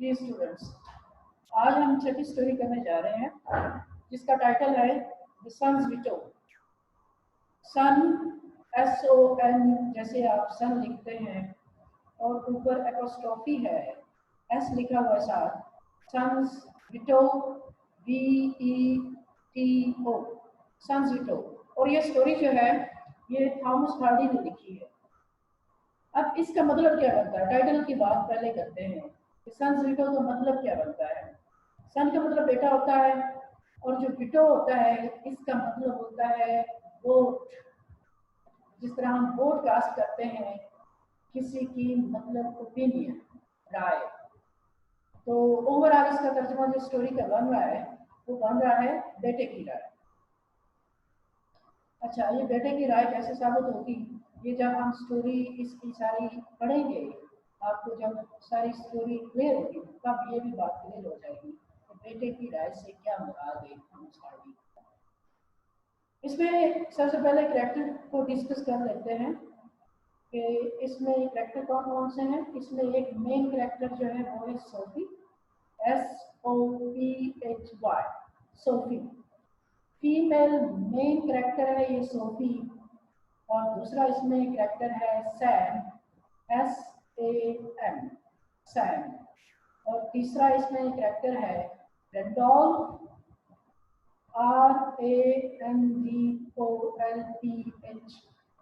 जी students, आज हम छठी story करने जा रहे हैं जिसका टाइटल है द सन्स विटो। सन SON, जैसे आप सन लिखते हैं और ऊपर एपोस्ट्रोफी है, एस लिखा हुआ है साथ, सन्स विटो, VETO, सन्स विटो। और ये स्टोरी जो है ये थॉमस हार्डी ने लिखी है। अब इसका मतलब क्या बनता है, टाइटल की बात पहले करते हैं कि सन्स विटो का मतलब क्या बनता है। सन का मतलब बेटा होता है और जो विटो होता है इसका मतलब होता है वोट। जिस तरह हम वोट कास्ट करते हैं किसी की मतलब ओपिनियन, राय। तो ओवरऑल इसका तर्जुमा जो स्टोरी का बन रहा है वो बन रहा है बेटे की राय। अच्छा, ये बेटे की राय कैसे साबित होगी, ये जब हम स्टोरी इसकी सारी पढ़ेंगे, आपको जब सारी स्टोरी क्लियर होगी तब ये भी बात क्लियर हो जाएगी कि बेटे की राय से क्या मुराद है थॉमस हार्डी। इसमें सबसे पहले कैरेक्टर को डिस्कस कर लेते हैं कि इसमें कैरेक्टर कौन कौन से हैं। इसमें एक मेन कैरेक्टर जो है वो है Sophie, SOPHY, Sophie. Female main character है ये सोफी। और दूसरा इसमें कैरेक्टर है सैम, SAM, सैम। और तीसरा इसमें कैरेक्टर है रेंडोल्फ, RANDOLPH,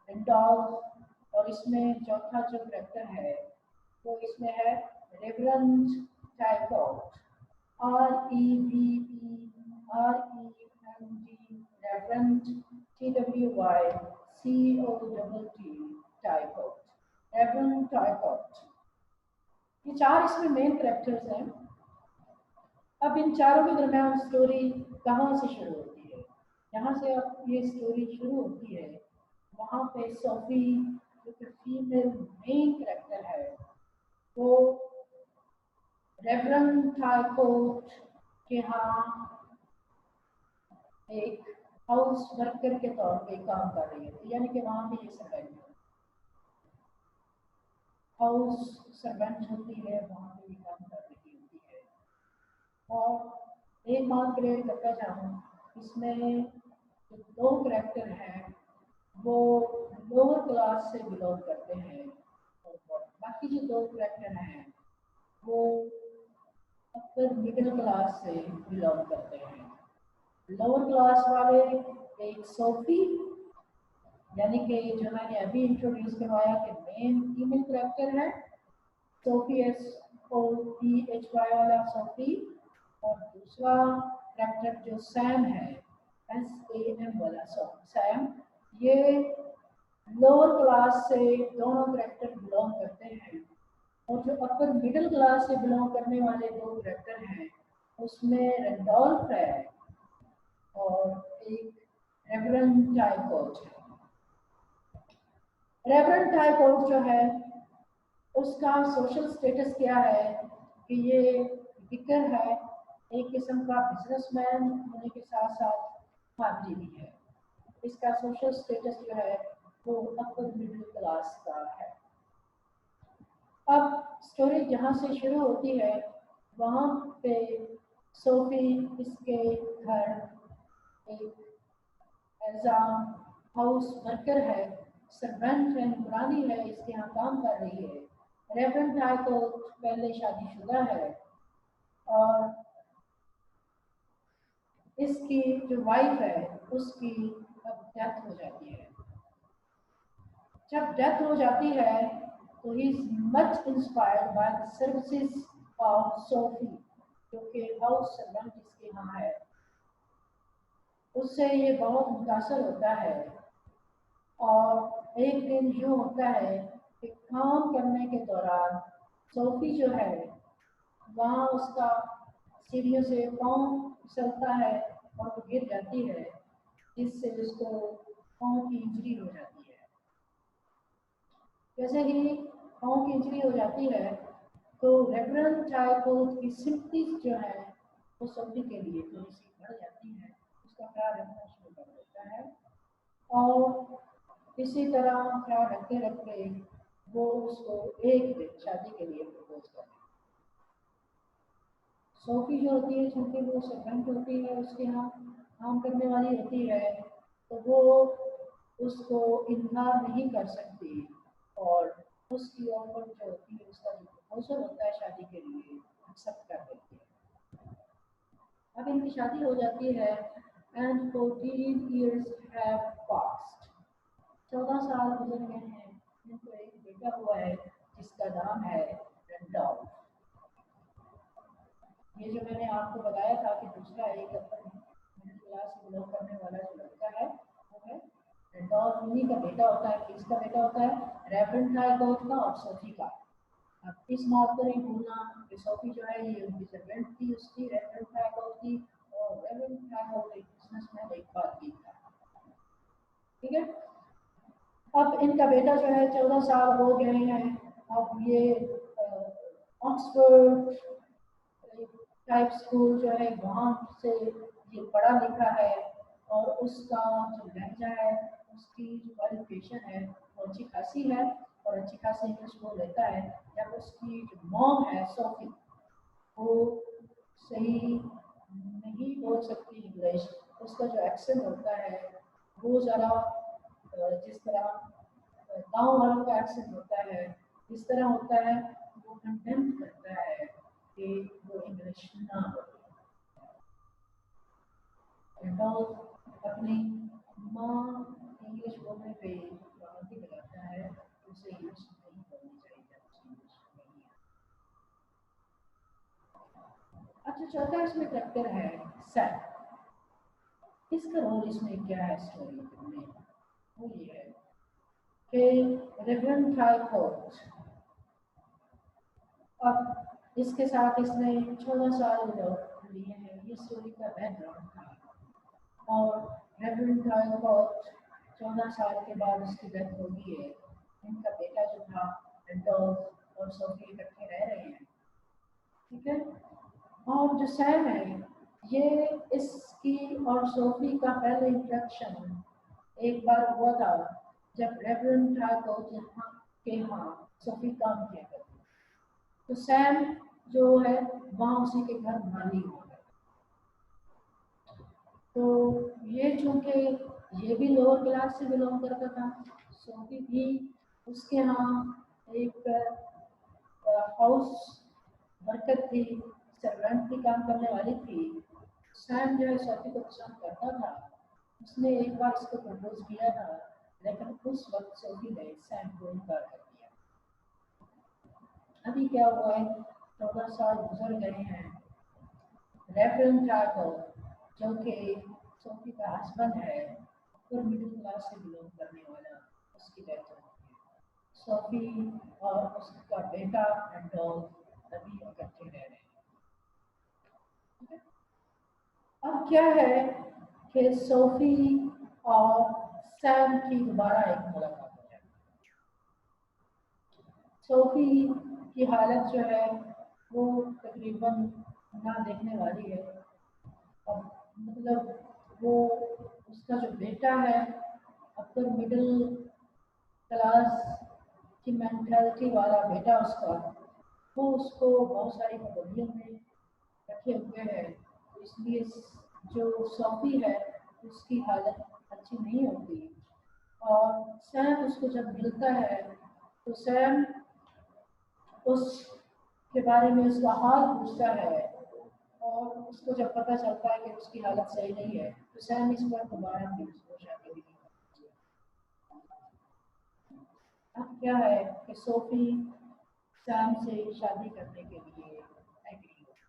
रेंडोल्फ। और इसमें चौथा जो कैरेक्टर है वो इसमें है reverend Twycott, REVEREND, reverend, TWYCOTT, Twycott, reverend Twycott. ये चार इसमें मेन कैरेक्टर्स हैं। अब इन चारों के दरमियान स्टोरी कहाँ से शुरू होती है, जहाँ से अब ये स्टोरी शुरू होती है वहाँ पे सोफी जो कि फीमेल मेन कैरेक्टर है वो रेवरेंड टाइकॉट के यहाँ एक हाउस वर्कर के तौर पे काम कर रही है, यानी कि वहाँ पे ये सर्वेंट हाउस सर्वेंट होती है, वहाँ पे ये काम कर रही होती है। और एक बात क्लियर करता जाऊँ, इसमें जो दो कैरेक्टर हैं वो लोअर क्लास से बिलोंग करते हैं और बाकी जो दो कैरेक्टर हैं वो अपर मिडिल क्लास से बिलोंग करते हैं। लोअर क्लास वाले एक सोफी, यानी कि जो मैंने अभी इंट्रोड्यूस करवाया कि मेन फीमेल कैरेक्टर है सोफी, SOPHY वाला सोफी। और दूसरा कैरेक्टर जो सैम है, SAM वाला सैम। ये लोअर क्लास से दोनों कैरेक्टर बिलोंग करते हैं। और जो अपर मिडिल क्लास से बिलोंग करने वाले दो कैरेक्टर हैं उसमें रेंडोल्फ है और एक रेवरेंड टाइकॉट है। रेवरेंड टाइकॉट जो है उसका सोशल स्टेटस क्या है कि ये विकर है, एक किस्म का बिजनेसमैन होने के साथ साथ पादरी भी है। इसका सोशल स्टेटस जो है वो अपर मिडिल क्लास का है। अब स्टोरी जहाँ से शुरू होती है वहाँ पे सोफी इसके घर एक एज आ हाउस वर्कर है, सर्वेंट है, नौकरानी है, इसके यहाँ काम कर रही है। रेवरेंड टाइकॉट पहले शादीशुदा है और इसकी जो वाइफ है उसकी अब डेथ हो जाती है। जब डेथ हो जाती है तो he is much inspired by the services of Sophie, जो कि हाउस सर्वेंट इसके यहाँ है, उससे ये बहुत मुतासर होता है। और एक दिन यूँ होता है कि काम करने के दौरान सोफी जो है वहाँ उसका सीढ़ियों से पाँव फिसलता है और वो गिर जाती है, जिससे उसको पाँव की इंजरी हो जाती है। जैसे ही पाँव की इंजरी हो जाती है तो रेवरेंड टाइकॉट की सिंपथीज जो है वो सोफी के लिए थोड़ी सी बढ़ जाती है, उसका प्यार रखना शुरू कर देता है। और इसी तरह ख्याल रखते रखते वो उसको एक दिन शादी के लिए प्रपोज कर देता है। सोफी जो होती है चूँकि वो सर्वेंट होती है, उसके यहाँ काम करने वाली होती है, तो वो उसको इनकार नहीं कर सकती और उसकी ऑफर जो होती है, उसका जो प्रपोजल होता है शादी के लिए, एक्सेप्ट कर देती है। अब इनकी शादी हो जाती है एंड 14 years हैव पास्ड। 14 साल गुजर गए हैं, इनको एक बेटा हुआ है जिसका नाम है रेंडॉल्फ। ये जो मैंने आपको बताया था कि दूसरा एक मिडिल क्लास से बिलोंग करने वाला जो लड़का है वो है रेंडॉल्फ। उन्हीं का बेटा होता है, किसका बेटा होता है? रेवरेंड थायगोथ का और सोफी का। अब इस बात को नहीं भूलना कि सोफी जो है ये उनकी सर्वेंट थी, उसकी रेवरेंड थायगोथ की, और रेवरेंड थायगोथ एक बिजनेसमैन, एक बातचीत था। ठीक है, अब इनका बेटा जो है 14 साल हो गए हैं, अब ये ऑक्सफोर्ड टाइप स्कूल जो है वहाँ से ये पढ़ा लिखा है और उसका जो लहजा है, उसकी जो क्वालिफिकेशन है वो अच्छी खासी है और अच्छी खासी इंग्लिश वो लेता है। जब उसकी जो मॉम है सोफी, वो सही नहीं बोल सकती इंग्लिश, उसका जो एक्सेंट होता है वो ज़रा जिस तरह गाँव वालों का एक्सेंट होता है, इस तरह होता है, वो कंटेम्प्ट करता है कि वो इंग्लिश ना बोले। रेंडॉल्फ अपनी माँ इंग्लिश बोलने पे पाबंदी लगाता है, उसे इंग्लिश नहीं बोलनी चाहिए जब उसे इंग्लिश नहीं आती। अच्छा, चौथा इसमें कैरेक्टर है सैम। इसका रोल इसमें क्या है स्टोरी में? वो ये है कि रेवरेंड थायगोथ, अब इसके साथ इसने 14 साल लिए हैं, ये स्टोरी का बैकग्राउंड था। और रेवरेंड थायगोथ 14 साल के बाद उसकी डेथ हो गई है। इनका बेटा जो था रेंडॉल्फ और सोफी इकट्ठे रह रहे हैं। ठीक है, और जो सैम है, ये इसकी और सोफी का पहले इंट्रैक्शन एक बार हुआ था जब रेवरेंड थायगोथ यहाँ के यहाँ सोफी काम किया करती। तो सैम जो है वहाँ उसी के घर माली हो गए। तो ये चूंकि ये भी लोअर क्लास से बिलोंग करता था, सोफी भी उसके यहाँ एक हाउस वर्कर थी, सर्वेंट की काम करने वाली थी। सैम जो है सोफी को पसंद करता था, उसने एक बार इसको प्रपोज किया था, लेकिन उस वक्त सोफी ने सैम को इनकार कर दिया। अभी क्या हुआ है, 14 साल गुजर गए हैं, रेवरेंड थायगोथ जो कि सोफी का हस्बैंड है और मिडिल क्लास से बिलोंग करने वाला, उसकी डेथ हो गई है। सोफी और उसका बेटा रेंडॉल्फ अभी इकट्ठे रह रहे हैं। अब क्या है कि सोफी और सैम की दोबारा एक मुलाकात हो जाती है। सोफी की हालत जो है वो तकरीबन ना देखने वाली है। अब मतलब वो उसका जो बेटा है अपर मिडिल क्लास की मेंटालिटी वाला बेटा उसका, वो उसको बहुत सारी पाबंदियों में रखे हुए हैं, तो इसलिए जो सोफी है उसकी हालत अच्छी नहीं होती। और सैम उसको जब मिलता है तो सैम उसके बारे में उसका हाल पूछता है, और उसको जब पता चलता है कि उसकी हालत सही नहीं है तो सैम इस पर दोबारा फिर उसको शादी भी नहीं करती है। अब क्या है कि सोफी सैम से शादी करने के लिए एग्री होती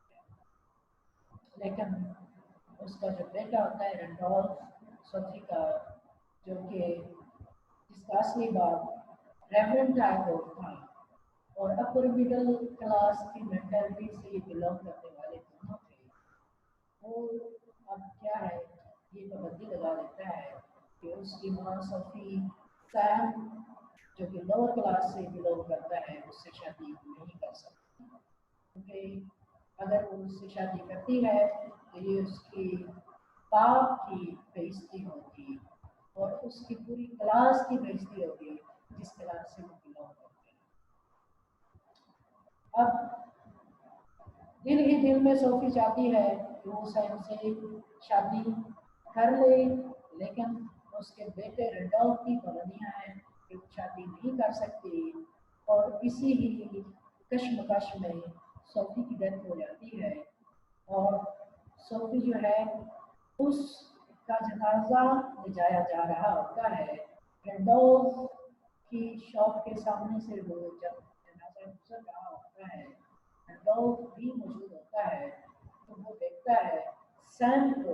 है, लेकिन उसका जो बेटा होता है रेंडॉल्फ, सोफी का, जो कि जिसका असली बाप रेवरेंड थायगोथ था और अपर मिडिल क्लास की मेंटालिटी से बिलोंग करने वाले दोनों थे, वो अब क्या है ये पाबंदी लगा देता है कि उसकी माँ सोफी सैम जो कि लोअर क्लास से बिलोंग करता है उससे शादी नहीं कर सकती, क्योंकि अगर वो उससे शादी करती है तो ये उसकी बाप की बेइज्जती होगी और उसकी पूरी क्लास की बेइज्जती होगी जिस क्लास से वो बिलोंग करते हैं। अब दिल ही दिल में सोफी चाहती है कि वो सैम से शादी कर ले, लेकिन उसके बेटे रेडोल्फ की पाबंदियां हैं कि वो शादी नहीं कर सकती। और इसी ही कश्मकश में सोफी की डेथ हो जाती है और सोफी जो है उसका जनाजा ले जाया जा रहा होता है। रेडोल्फ की शॉप के सामने से वो जब जनाजा गुजर रहा होता है, रेडोल्फ भी मौजूद होता है, तो वो देखता है सैम को,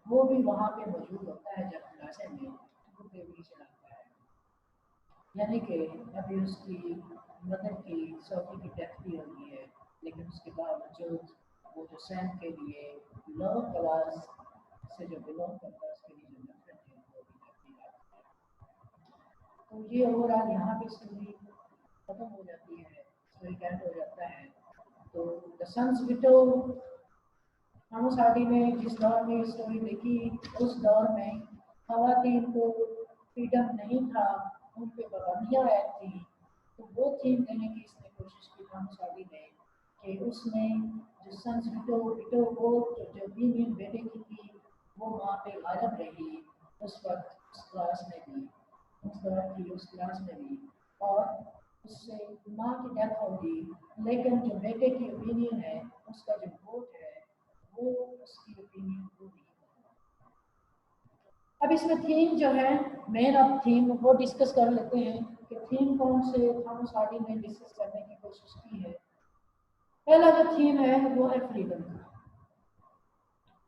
वो भी वहां पे मौजूद होता है जब जनाजे में, तो वो बेबी चलाता है। यानी कि अभी उसकी मदर की सोफी की डेथ भी हो गई है, लेकिन उसके बावजूद वो जो सैम के लिए लोअर क्लास से जो बिलोंग करता है उसके लिए जो नफरत है वो भी करती रहती है। तो ये ओवरऑल यहाँ पे स्टोरी खत्म हो जाती है, स्टोरी कैंड हो जाता है। तो the son's widow, Thomas Hardy ने जिस दौर में ये स्टोरी लिखी, उस दौर में खवातीन को फ्रीडम नहीं था, उन पे पाबंदियाँ ऐड थी। तो वो थीम देने की इसने कोशिश की थॉमस हार्डी ने कि उसमें जो सन्स विडो को जो बीविंग बेटे की थी वो वहाँ पे गायब रही उस वक्त, उस क्लास में भी, उस दौर की उस क्लास में भी, और उससे माँ की डेथ होगी, लेकिन जो बेटे की ओपिनियन है, उसका जो वोट है, वो उसकी ओपिनियन को नहीं बदला। अब इसमें थीम जो है, मेन अब थीम वो डिस्कस कर लेते हैं कि थीम कौन से थॉमस हार्डी ने डिस्कस करने की कोशिश की है। पहला जो थीम है वो है फ्रीडम का।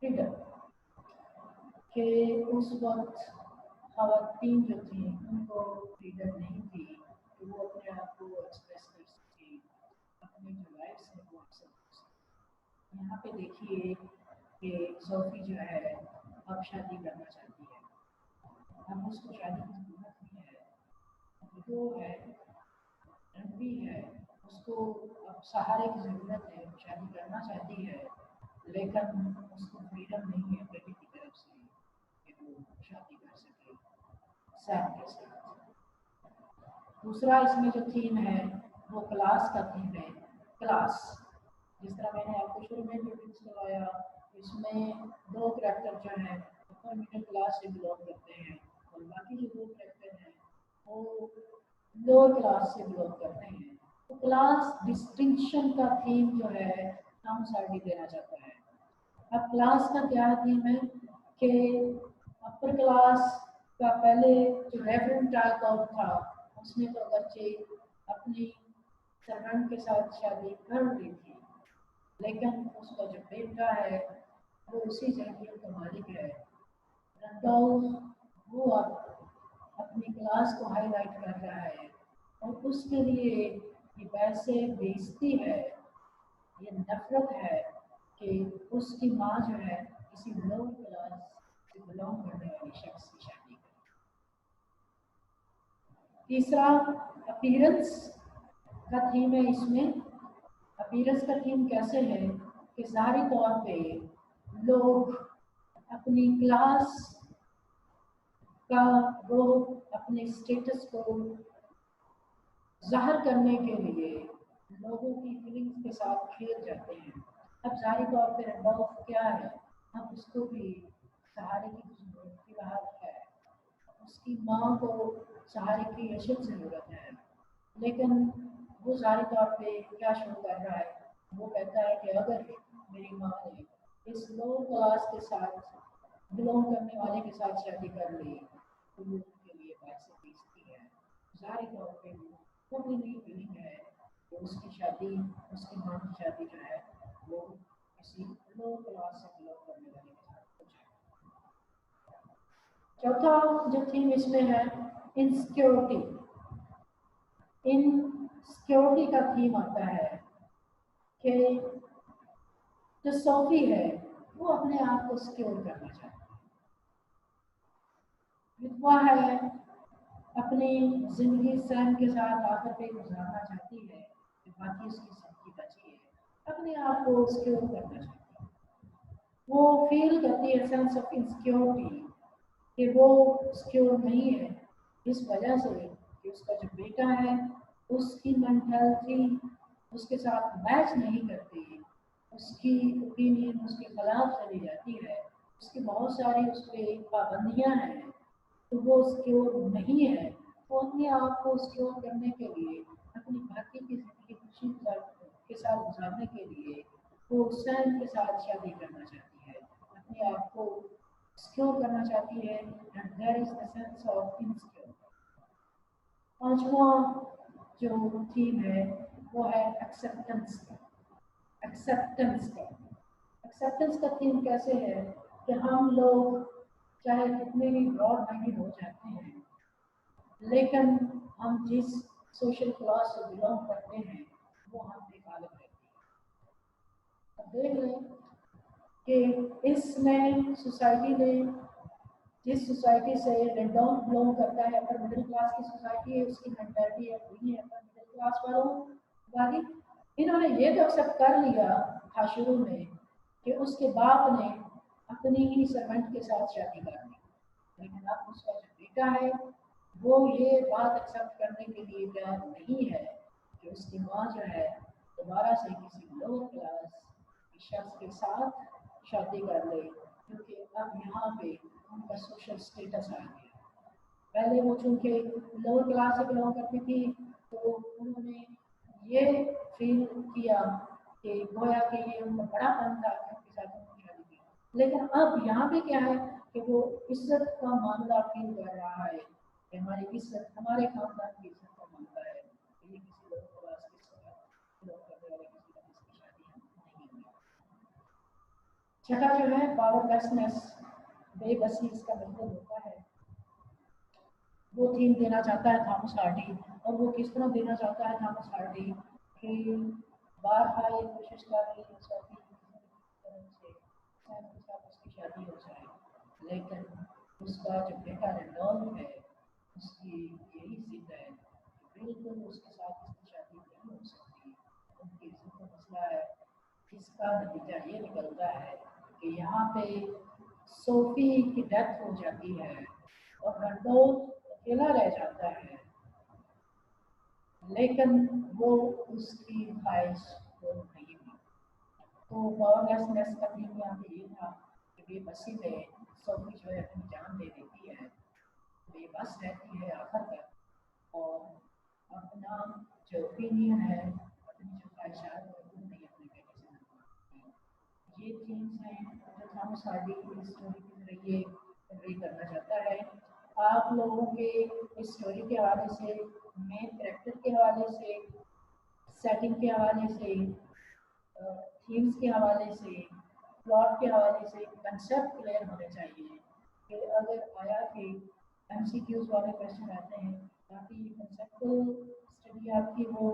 फ्रीडम कि उस वक्त खवातीन जो थी उनको फ्रीडम नहीं थी कि वो अपने आप को एक्सप्रेस कर सके, अपने जो राइट्स हैं वो एक्सेप्ट कर सके। यहाँ पे देखिए कि सोफी जो है अब शादी करना चाहती है, अब उसको शादी की जरूरत नहीं है, विडो है, रंडी है, उसको अब सहारे की जरूरत है, शादी करना चाहती है, लेकिन उसको फ्रीडम नहीं है बेटे की तरफ से कि वो शादी कर सके सैम के साथ। दूसरा इसमें जो थीम है वो क्लास का थीम है। क्लास, जिस तरह मैंने आपको शुरू में इंट्रोड्यूस करवाया, इसमें दो करैक्टर जो हैं अपर मिडिल क्लास से बिलोंग करते हैं और बाकी जो दो करैक्टर हैं वो लोअर क्लास से बिलोंग करते हैं। तो क्लास डिस्टिंक्शन का थीम जो है थॉमस हार्डी देना चाहता है। अब क्लास का क्या थीम है कि अपर क्लास का पहले जो रेवरेंड टाइकॉट था, उसने तो अगरचे अपनी सर्वेंट के साथ शादी कर ली थी, लेकिन उसका जो बेटा है वो उसी जागीर का मालिक है। रंडोल्फ वो अब अपनी क्लास को हाईलाइट कर रहा है और उसके लिए ये वैसे बेइज्जती है, ये नफरत है कि उसकी माँ जो है किसी लोअर क्लास से बिलोंग करने वाली शख्स की शादी करे। तीसरा अपीयरेंस का थीम है इसमें। अपीयरेंस का थीम कैसे है कि ज़ाहिरी तौर पे लोग अपनी क्लास का वो अपने स्टेटस को ज़ाहिर करने के लिए लोगों की फीलिंग्स के साथ खेल जाते हैं। अब ज़ाहिरी तौर पे रेडोल्फ क्या है, अब उसको भी सहारे की ज़रूरत फिलहाल है, उसकी माँ को सहारे की अशद ज़रूरत है, लेकिन वो ज़ाहिरी तौर पे क्या शो कर रहा है, वो कहता है कि अगर मेरी माँ ने इस लोअर क्लास के साथ बिलोंग करने वाले के साथ शादी कर ली तो वो उनके लिए बात बेइज्जती है। ज़ाहिरी तौर पे वो अपनी नई फीलिंग है कि उसकी शादी, उसकी माँ की शादी जो है वो किसी लोअर क्लास से बिलोंग करने वाले के साथ हो जाए। चौथा जो थीम इसमें है इनसिक्योरिटी। इनसिक्योरिटी का थीम आता है कि जो सोफी है वो अपने आप को सिक्योर करना चाहती है, विधवा है, अपनी जिंदगी सैम के साथ आकर पे गुजारना चाहती है कि बाकी उसकी जिंदगी बची है, अपने आप को सिक्योर करना चाहती है। वो फील करती है सेंस ऑफ इनसिक्योरिटी कि वो सिक्योर नहीं है, इस वजह से कि उसका जो बेटा है उसकी मेंटल थी उसके साथ मैच नहीं करती, उसकी ओपिनियन उसके खिलाफ चली जाती है, उसकी बहुत सारी उस पर पाबंदियाँ हैं, तो वो सिक्योर नहीं है, तो अपने आप को सिक्योर करने के लिए, अपनी बाकी की ज़िंदगी खुशी के साथ गुजारने के लिए वो स्वयं के साथ शादी करना चाहती है, अपने आप को सिक्योर करना चाहती है, and there is the sense of insecure. पांचवा जो थीम है वो है एक्सेप्टेंस का। एक्सेप्टेंस का एक्सेप्टेंस का थीम कैसे है कि हम लोग चाहे कितने भी ब्रॉड माइंडेड हो जाते हैं, लेकिन हम जिस सोशल क्लास से बिलोंग करते हैं वो हम एक अलग रहते हैं। अब देख लें कि इसमें सोसाइटी ने, जिस सोसाइटी से रेंडॉन बिलोंग करता है, अपर मिडिल क्लास की सोसाइटी है, उसकी मेंटालिटी है वही है अपर मिडिल क्लास वालों वाली। इन्होंने ये तो एक्सेप्ट कर लिया था शुरू में कि उसके बाप ने अपनी ही सर्वेंट के साथ शादी कर ली, लेकिन अब उसका जो बेटा है वो ये बात एक्सेप्ट करने के लिए तैयार नहीं है कि उसकी माँ जो है दोबारा से किसी लोअर क्लास के शख्स के साथ शादी कर ले, क्योंकि अब यहाँ पे उनका सोशल स्टेटस आ गया। पहले वो चूंकि लोअर क्लास से बिलोंग करती थी तो उन्होंने ये फील किया कि गोया कि ये उनका बड़ा पन था कि उनके साथ उन्होंने शादी की, लेकिन अब यहाँ पे क्या है कि वो इज्जत का मामला फील कर रहा है कि हमारी इज्जत, हमारे खानदान की इज्जत का मामला है, ये किसी लोअर क्लास के साथ बिलोंग करने वाले किसी का इसकी शादी नहीं हुई। छठा जो है पावरलेसनेस, बेबसी इसका मतलब होता है। वो थीम देना चाहता है थॉमस हार्डी, और वो किस तरह देना चाहता है थॉमस हार्डी कि बार बार ये कोशिश कर रही है उसकी तरफ से सैम के साथ उसकी शादी हो जाए, लेकिन उसका जो बेटा रेंडॉल्फ है उसकी यही जिद है कि बिल्कुल उसके साथ इसकी शादी नहीं हो सकती, उनकी जिद का मसला है। इसका नतीजा ये निकलता है कि यहाँ पे सोफी की डेथ हो जाती है और रेंडोल्फ अकेला रह जाता है, लेकिन वो उसकी ख्वाहिश वो नहीं हुई। तो पावरलेसनेस का थीम यहाँ पे ये था कि बेबसी में सोफी जो है अपनी जान दे देती है, बेबस रहती है आखिर तक, और अपना जो ओपिनियन है, अपनी जो ख्वाहिशात है वो नहीं अपने बेटे से मानती। ये थीम्स हैं जो थॉमस हार्डी इस स्टोरी के जरिए कन्वे करना चाहता है। आप लोगों के इस स्टोरी के हवाले से, मेन कैरेक्टर के हवाले से, सेटिंग के हवाले से, थीम्स के हवाले से, प्लॉट के हवाले से कंसेप्ट क्लियर होने चाहिए कि अगर आया कि एमसीक्यूज वाले क्वेश्चन आते हैं ताकि ये कंसेप्चुअल स्टडी आपकी हो,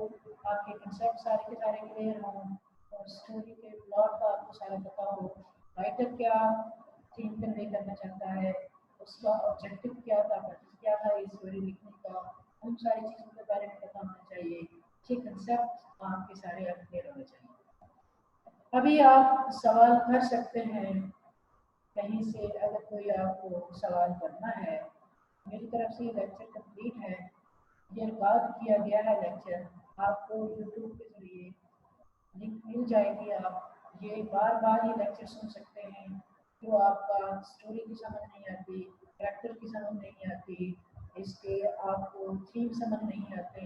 आपके कंसेप्ट सारे के सारे क्लियर हों और स्टोरी के प्लॉट का आपको सारा पता हो, राइटर क्या थीम कन्वे करना चाहता है, उसका ऑब्जेक्टिव क्या था, पर्पस क्या था इस स्टोरी लिखने का, उन सारी चीज़ों के बारे में पता होना चाहिए। ये कंसेप्ट आपके सारे अब क्लियर होने चाहिए। अभी आप सवाल कर सकते हैं कहीं से, अगर कोई आपको सवाल करना है। मेरी तरफ से लेक्चर कंप्लीट है, ये रिकॉर्ड किया गया है लेक्चर, आपको यूट्यूब के जरिए लिंक मिल जाएगी, आप ये बार बार ये लेक्चर सुन सकते हैं। जो आपका स्टोरी की समझ नहीं आती, कैरेक्टर की समझ नहीं आती, इसके आपको थीम समझ नहीं आते,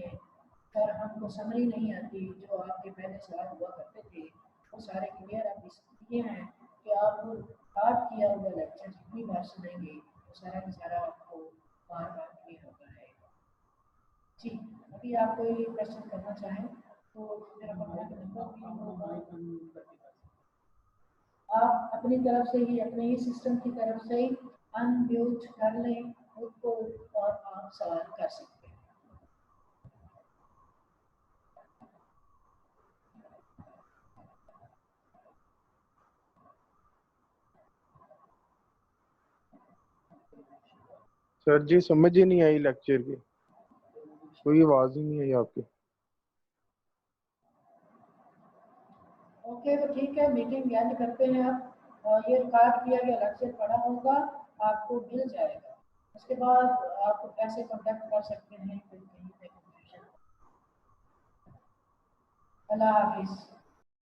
और हमको समझ नहीं आती, जो आपके पहले सवाल हुआ करते थे वो सारे क्लियर अब इसलिए हैं कि आप रिकॉर्ड किया हुआ लेक्चर जितनी बार सुनेंगे वो सारा का सारा आपको बार बार क्लियर होता है। जी, अभी आप कोई क्वेश्चन करना चाहें तो मेरा कॉन्टैक्ट नंबर भी होगा, आप अपनी तरफ से ही, अपने ही सिस्टम की तरफ से ही अनम्यूट कर लें खुद को और आप सवाल कर सकते हैं। सर जी समझ ही नहीं आई लेक्चर की, कोई आवाज ही नहीं आई आपकी। ओके, तो ठीक है, मीटिंग एंड करते हैं अब, और ये रिकॉर्ड किया गया लेक्चर पढ़ा होगा, आपको मिल जाएगा। उसके बाद आप कैसे कॉन्टैक्ट कर सकते हैं, कोई कहीं पे कंफ्यूजन अल्लाह हाफिज।